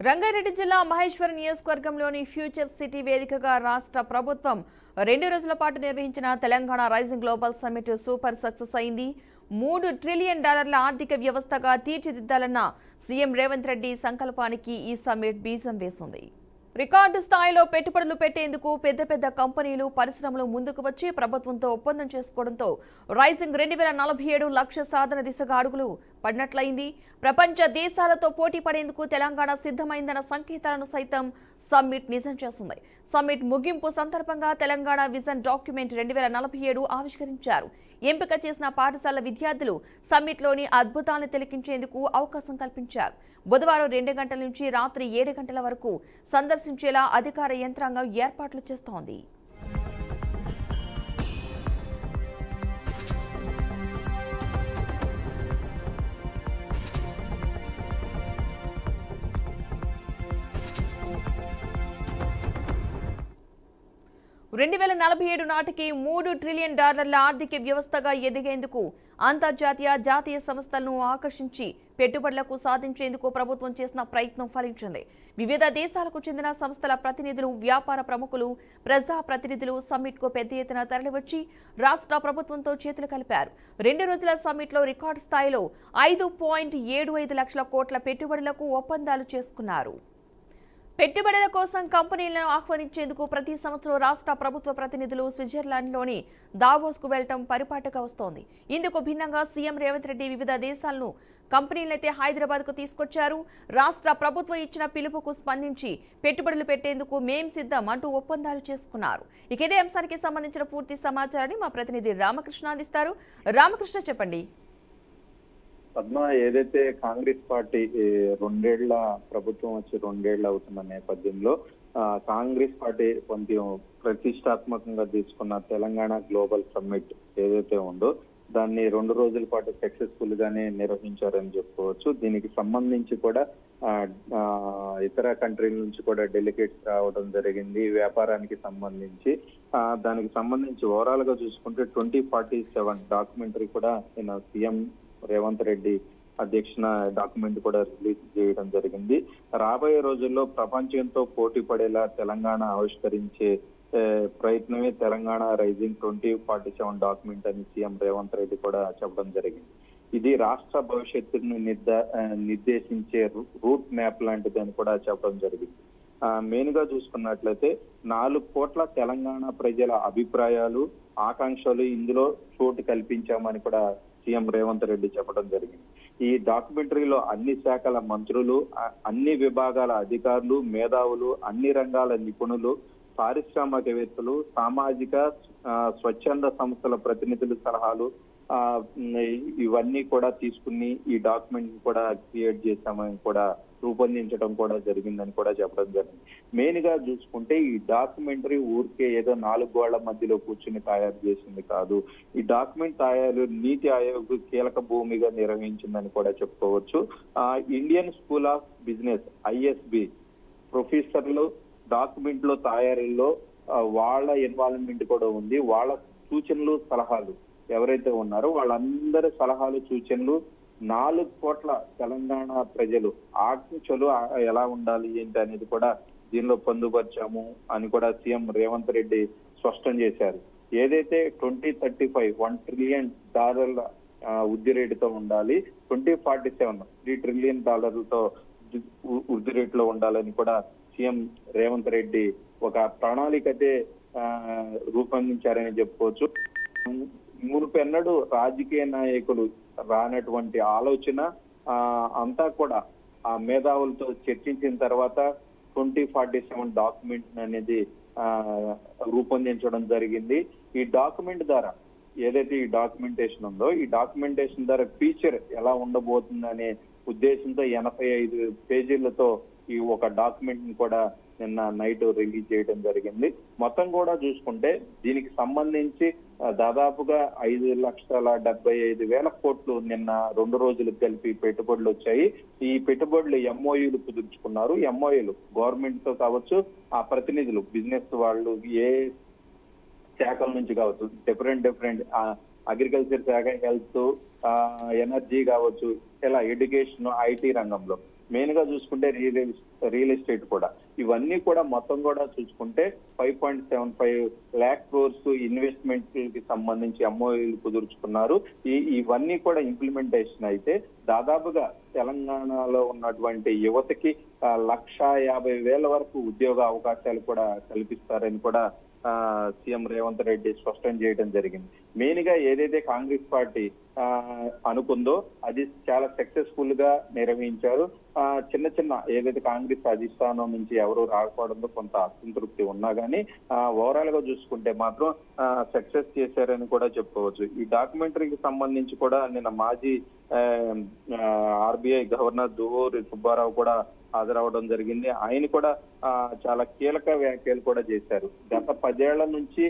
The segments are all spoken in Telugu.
రంగారెడ్డి జిల్లా మహేశ్వరం నియోజకవర్గంలోని ఫ్యూచర్ సిటీ వేదికగా రాష్ట్ర ప్రభుత్వం 2 రోజుల పాటు నిర్వహించిన Telangana rising global summit super success అయింది. $3 ట్రిలియన్ ఆర్థిక వ్యవస్థగా తీర్చిదిద్దాలన్న సీఎం రేవంత్ రెడ్డి సంకల్పానికి ఈ సమ్మిట్ బీజం వేసింది. రికార్డు స్థాయిలో పెట్టుబడులు పెట్టేందుకు పెద్ద పెద్ద కంపెనీలు పరిశ్రమలు ముందుకు వచ్చి ప్రభుత్వంతో ఒప్పందం చేసుకోవడంతో రైజింగ్ 2047 లక్ష్య సాధన దిశగా అడుగులు పడినట్లయింది. ప్రపంచ దేశాలతో పోటీ పడేందుకు తెలంగాణ సిద్ధమైందన్న సంకేతాలను సైతం సమ్మిట్ నిజం చేసింది. సమ్మిట్ ముగింపు సందర్భంగా తెలంగాణ విజన్ డాక్యుమెంట్ 2047 ఆవిష్కరించారు. ఎంపిక చేసిన పాఠశాల విద్యార్థులు సమ్మిట్లోని అద్భుతాలను తిలకించేందుకు అవకాశం కల్పించారు. బుధవారం 2 గంటల నుంచి రాత్రి 7 గంటల వరకు సందర్శించేలా అధికార యంత్రాంగం ఏర్పాట్లు చేస్తోంది. నాటికి $3 ట్రిలియన్ ఆర్థిక వ్యవస్థగా ఎదిగేందుకు అంతర్జాతీయ జాతీయ సంస్థలను ఆకర్షించి పెట్టుబడులకు సాధించేందుకు ప్రభుత్వం చేసిన ప్రయత్నం ఫలించింది. వివిధ దేశాలకు చెందిన సంస్థల ప్రతినిధులు, వ్యాపార ప్రముఖులు, ప్రజా ప్రతినిధులు సమ్మిట్కు పెద్ద ఎత్తున తరలివచ్చి రాష్ట్ర ప్రభుత్వంతో చేతులు కలిపారు. 2 రోజుల సమ్మిట్లో రికార్డు స్థాయిలో 5.75 లక్షల కోట్ల పెట్టుబడులకు ఒప్పందాలు చేసుకున్నారు. పెట్టుబడుల కోసం కంపెనీలను ఆహ్వానించేందుకు ప్రతి సంవత్సరం రాష్ట్ర ప్రభుత్వ ప్రతినిధులు స్విట్జర్లాండ్లోని దావోస్కు వెళ్లడం పరిపాటిగా వస్తోంది. ఇందుకు భిన్నంగా సీఎం రేవంత్ రెడ్డి వివిధ దేశాలను కంపెనీలైతే హైదరాబాద్కు తీసుకొచ్చారు. రాష్ట్ర ప్రభుత్వం ఇచ్చిన పిలుపుకు స్పందించి పెట్టుబడులు పెట్టేందుకు మేం సిద్ధం అంటూ ఒప్పందాలు చేసుకున్నారు. ఇక ఇదే అంశానికి సంబంధించిన పూర్తి సమాచారాన్ని మా ప్రతినిధి రామకృష్ణ అందిస్తారు. రామకృష్ణ, చెప్పండి. పద్మ, ఏదైతే కాంగ్రెస్ పార్టీ 2 ఏళ్ల ప్రభుత్వం వచ్చి 2 ఏళ్లు అవుతున్న నేపథ్యంలో కాంగ్రెస్ పార్టీ కొంచెం ప్రతిష్టాత్మకంగా తీసుకున్న తెలంగాణ గ్లోబల్ సమ్మిట్ ఏదైతే ఉందో దాన్ని 2 రోజుల పాటు సక్సెస్ఫుల్ గానే నిర్వహించారని చెప్పుకోవచ్చు. దీనికి సంబంధించి కూడా ఇతర కంట్రీల నుంచి కూడా డెలిగేట్స్ రావడం జరిగింది. వ్యాపారానికి సంబంధించి దానికి సంబంధించి ఓవరాల్ గా చూసుకుంటే 2047 డాక్యుమెంటరీ కూడా సీఎం రేవంత్ రెడ్డి అధ్యక్షన డాక్యుమెంట్ కూడా రిలీజ్ చేయడం జరిగింది. రాబోయే రోజుల్లో ప్రపంచంతో పోటీ పడేలా తెలంగాణ ఆవిష్కరించే ప్రయత్నమే తెలంగాణ రైజింగ్ 2047 డాక్యుమెంట్ అని సీఎం రేవంత్ రెడ్డి కూడా చెప్పడం జరిగింది. ఇది రాష్ట్ర భవిష్యత్తును నిర్దేశించే రూట్ మ్యాప్ లాంటిది అని కూడా చెప్పడం జరిగింది. మెయిన్ గా చూసుకున్నట్లయితే 4 కోట్ల తెలంగాణ ప్రజల అభిప్రాయాలు, ఆకాంక్షలు ఇందులో చోటు కల్పించామని కూడా సీఎం రేవంత్ రెడ్డి చెప్పడం జరిగింది. ఈ డాక్యుమెంటరీలో అన్ని శాఖల మంత్రులు, అన్ని విభాగాల అధికారులు, మేధావులు, అన్ని రంగాల నిపుణులు, పారిశ్రామికవేత్తలు, సామాజిక స్వచ్ఛంద సంస్థల ప్రతినిధుల సలహాలు ఇవన్నీ కూడా తీసుకుని ఈ డాక్యుమెంట్ కూడా క్రియేట్ చేశామని కూడా రూపొందించడం కూడా జరిగిందని కూడా చెప్పడం జరిగింది. మెయిన్ గా చూసుకుంటే ఈ డాక్యుమెంటరీ ఊరికే ఏదో 4 గోళ్ల మధ్యలో కూర్చుని తయారు చేసింది కాదు. ఈ డాక్యుమెంట్ తయారు నీతి ఆయోగ్ కీలక భూమిగా నిర్వహించిందని కూడా చెప్పుకోవచ్చు. Indian school of business ISB ప్రొఫెసర్లు డాక్యుమెంట్ లో తయారీలో వాళ్ళ ఇన్వాల్వ్మెంట్ కూడా ఉంది. వాళ్ళ సూచనలు, సలహాలు ఎవరైతే ఉన్నారో వాళ్ళందరి సలహాలు, సూచనలు 4 కోట్ల తెలంగాణ ప్రజలు ఆకాంక్షలు ఎలా ఉండాలి ఏంటి అనేది కూడా దీనిలో పొందుపరిచాము అని కూడా సీఎం రేవంత్ రెడ్డి స్పష్టం చేశారు. ఏదైతే 2035 $1 ట్రిలియన్ వృద్ధి రేటుతో ఉండాలి, 2047 $3 ట్రిలియన్ వృద్ధి రేటులో ఉండాలని కూడా సీఎం రేవంత్ రెడ్డి ఒక ప్రణాళికతే రూపొందించారని చెప్పుకోవచ్చు. మునుపెన్నడూ రాజకీయ నాయకులు రానటువంటి ఆలోచన అంతా కూడా ఆ మేధావులతో చర్చించిన తర్వాత 2047 డాక్యుమెంట్ అనేది రూపొందించడం జరిగింది. ఈ డాక్యుమెంట్ ద్వారా ఏదైతే ఈ డాక్యుమెంటేషన్ ఉందో ఈ డాక్యుమెంటేషన్ ద్వారా ఫీచర్ ఎలా ఉండబోతుందనే ఉద్దేశంతో 85 పేజీలతో ఈ ఒక డాక్యుమెంట్ ని కూడా నిన్న నైట్ రిలీజ్ చేయడం జరిగింది. మొత్తం కూడా చూసుకుంటే దీనికి సంబంధించి దాదాపుగా 5,75,000 కోట్లు నిన్న 2 రోజులకు కలిపి పెట్టుబడులు వచ్చాయి. ఈ పెట్టుబడులు MOUలు కుదుర్చుకున్నారు. MOUలు గవర్నమెంట్ తో కావచ్చు, ఆ ప్రతినిధులు బిజినెస్ వాళ్ళు ఏ శాఖల నుంచి కావచ్చు, డిఫరెంట్ అగ్రికల్చర్ శాఖ, హెల్త్, ఎనర్జీ కావచ్చు, ఇలా ఎడ్యుకేషన్, IT రంగంలో మెయిన్ గా చూసుకుంటే రియల్ ఎస్టేట్ కూడా. ఇవన్నీ కూడా మొత్తం కూడా చూసుకుంటే 5.75 lakh crores ఇన్వెస్ట్మెంట్ కి సంబంధించి ఎంఓయూలు కుదుర్చుకున్నారు. ఇవన్నీ కూడా ఇంప్లిమెంటేషన్ అయితే దాదాపుగా తెలంగాణలో ఉన్నటువంటి యువతకి 1,50,000 వరకు ఉద్యోగ అవకాశాలు కూడా కల్పిస్తారని కూడా సీఎం రేవంత్ రెడ్డి స్పష్టం చేయడం జరిగింది. మెయిన్ గా ఏదైతే కాంగ్రెస్ పార్టీ అనుకుందో అది చాలా సక్సెస్ఫుల్ గా నిర్వహించారు. చిన్న చిన్న ఏదైతే కాంగ్రెస్ అధిష్టానం నుంచి ఎవరు రాకపోవడంతో కొంత అసంతృప్తి ఉన్నా కానీ ఓవరాల్ గా చూసుకుంటే మాత్రం సక్సెస్ చేశారని కూడా చెప్పుకోవచ్చు. ఈ డాక్యుమెంటరీకి సంబంధించి కూడా నిన్న మాజీ ఆర్బీఐ గవర్నర్ దువ్వూరి సుబ్బారావు కూడా హాజరవడం జరిగింది. ఆయన కూడా చాలా కీలక వ్యాఖ్యలు కూడా చేశారు. గత 10 ఏళ్ల నుంచి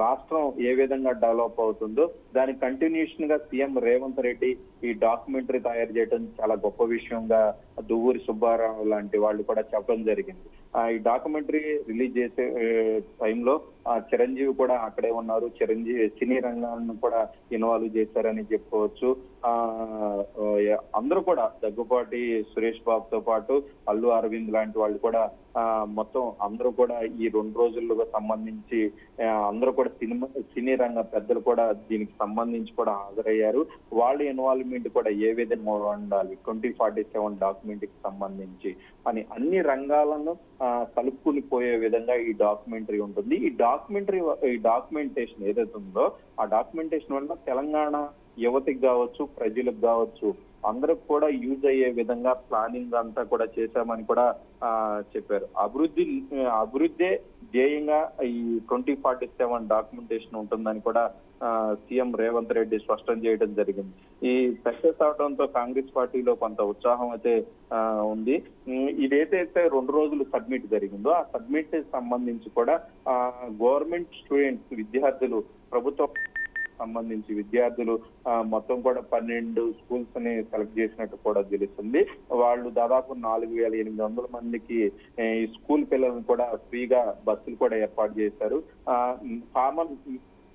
రాష్ట్రం ఏ విధంగా డెవలప్ అవుతుందో దాని కంటిన్యూషన్ గా సీఎం రేవంత్ రెడ్డి ఈ డాక్యుమెంటరీ తయారు చేయడం చాలా గొప్ప విషయంగా దువ్వూరి సుబ్బారావు లాంటి వాళ్ళు కూడా చెప్పడం జరిగింది. ఈ డాక్యుమెంటరీ రిలీజ్ చేసే టైంలో చిరంజీవి కూడా అక్కడే ఉన్నారు. చిరంజీవి సినీ రంగాన్ని కూడా ఇన్వాల్వ్ చేశారని చెప్పుకోవచ్చు. అందరూ కూడా దగ్గుపాటి సురేష్ బాబుతో పాటు అల్లు అరవింద్ లాంటి వాళ్ళు కూడా మొత్తం అందరూ కూడా ఈ 2 రోజులకు సంబంధించి అందరూ కూడా సినీ రంగ పెద్దలు కూడా దీనికి సంబంధించి కూడా హాజరయ్యారు. వాళ్ళ ఇన్వాల్వ్మెంట్ కూడా ఏ విధంగా ఉండాలి 2047 డాక్యుమెంట్ కి సంబంధించి అని అన్ని రంగాలను కలుపుకుని పోయే విధంగా ఈ డాక్యుమెంటరీ ఉంటుంది. ఈ డాక్యుమెంటేషన్ ఏదైతే ఉందో ఆ డాక్యుమెంటేషన్ వల్ల తెలంగాణ యువతికి కావచ్చు, ప్రజలకు కావచ్చు, అందరికి కూడా యూజ్ అయ్యే విధంగా ప్లానింగ్ అంతా కూడా చేశామని కూడా చెప్పారు. అభివృద్ధే ధ్యేయంగా ఈ 2047 డాక్యుమెంటేషన్ ఉంటుందని కూడా సీఎం రేవంత్ రెడ్డి స్పష్టం చేయడం జరిగింది. ఈ సక్సెస్ అవడంతో కాంగ్రెస్ పార్టీలో కొంత ఉత్సాహం అయితే ఉంది. ఇదేదైతే 2 రోజులు సబ్మిట్ జరిగిందో ఆ సబ్మిట్ సంబంధించి కూడా గవర్నమెంట్ స్టూడెంట్స్ విద్యార్థులు ప్రభుత్వం సంబంధించి విద్యార్థులు మొత్తం కూడా 12 స్కూల్స్ ని సెలెక్ట్ చేసినట్టు కూడా తెలుస్తుంది. వాళ్ళు దాదాపు 4,800 మందికి ఈ స్కూల్ పిల్లలను కూడా ఫ్రీగా బస్సులు కూడా ఏర్పాటు చేశారు. కామన్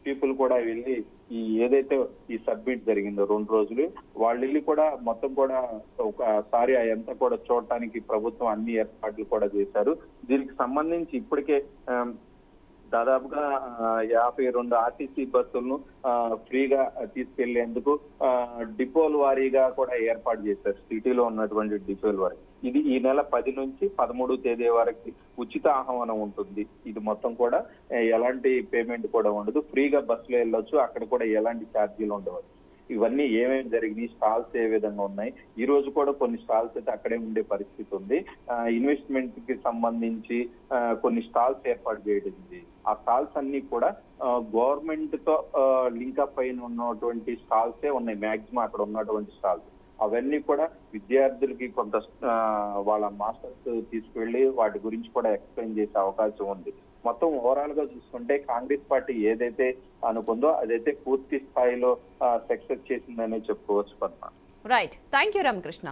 పీపుల్ కూడా వెళ్ళి ఈ ఏదైతే ఈ సబ్మిట్ జరిగిందో 2 రోజులు వాళ్ళు వెళ్ళి కూడా మొత్తం కూడా ఒకసారి అదంతా కూడా చూడటానికి ప్రభుత్వం అన్ని ఏర్పాట్లు కూడా చేశారు. దీనికి సంబంధించి ఇప్పటికే దాదాపుగా 52 ఆర్టీసీ బస్సులను ఫ్రీగా తీసుకెళ్లేందుకు డిపోల వారీగా కూడా ఏర్పాటు చేశారు. సిటీలో ఉన్నటువంటి డిపోల వారి ఇది ఈ నెల 10 నుంచి 13 తేదీ వరకు ఉచిత ఆహ్వానం ఉంటుంది. ఇది మొత్తం కూడా ఎలాంటి పేమెంట్ కూడా ఉండదు, ఫ్రీగా బస్సులో వెళ్ళొచ్చు. అక్కడ కూడా ఎలాంటి ఛార్జీలు ఉండవచ్చు. ఇవన్నీ ఏమేమి జరిగినాయి, స్టాల్స్ ఏ విధంగా ఉన్నాయి, ఈ రోజు కూడా కొన్ని స్టాల్స్ అయితే అక్కడే ఉండే పరిస్థితి ఉంది. ఇన్వెస్ట్మెంట్ కి సంబంధించి కొన్ని స్టాల్స్ ఏర్పాటు చేయడం. ఆ స్టాల్స్ అన్ని కూడా గవర్నమెంట్ తో లింకప్ అయిన ఉన్నటువంటి స్టాల్సే ఉన్నాయి. మాక్సిమం అక్కడ ఉన్నటువంటి స్టాల్స్ అవన్నీ కూడా విద్యార్థులకి కొంత వాళ్ళ మాస్టర్స్ తీసుకువెళ్ళి వాటి గురించి కూడా ఎక్స్ప్లెయిన్ చేసే అవకాశం ఉంది. మొత్తం ఓవరాల్ గా చూసుకుంటే కాంగ్రెస్ పార్టీ ఏదైతే అనుకుందో అదైతే పూర్తి స్థాయిలో సక్సెస్ చేసిందనే చెప్పుకోవచ్చు Padma. Right, thank you Ramakrishna.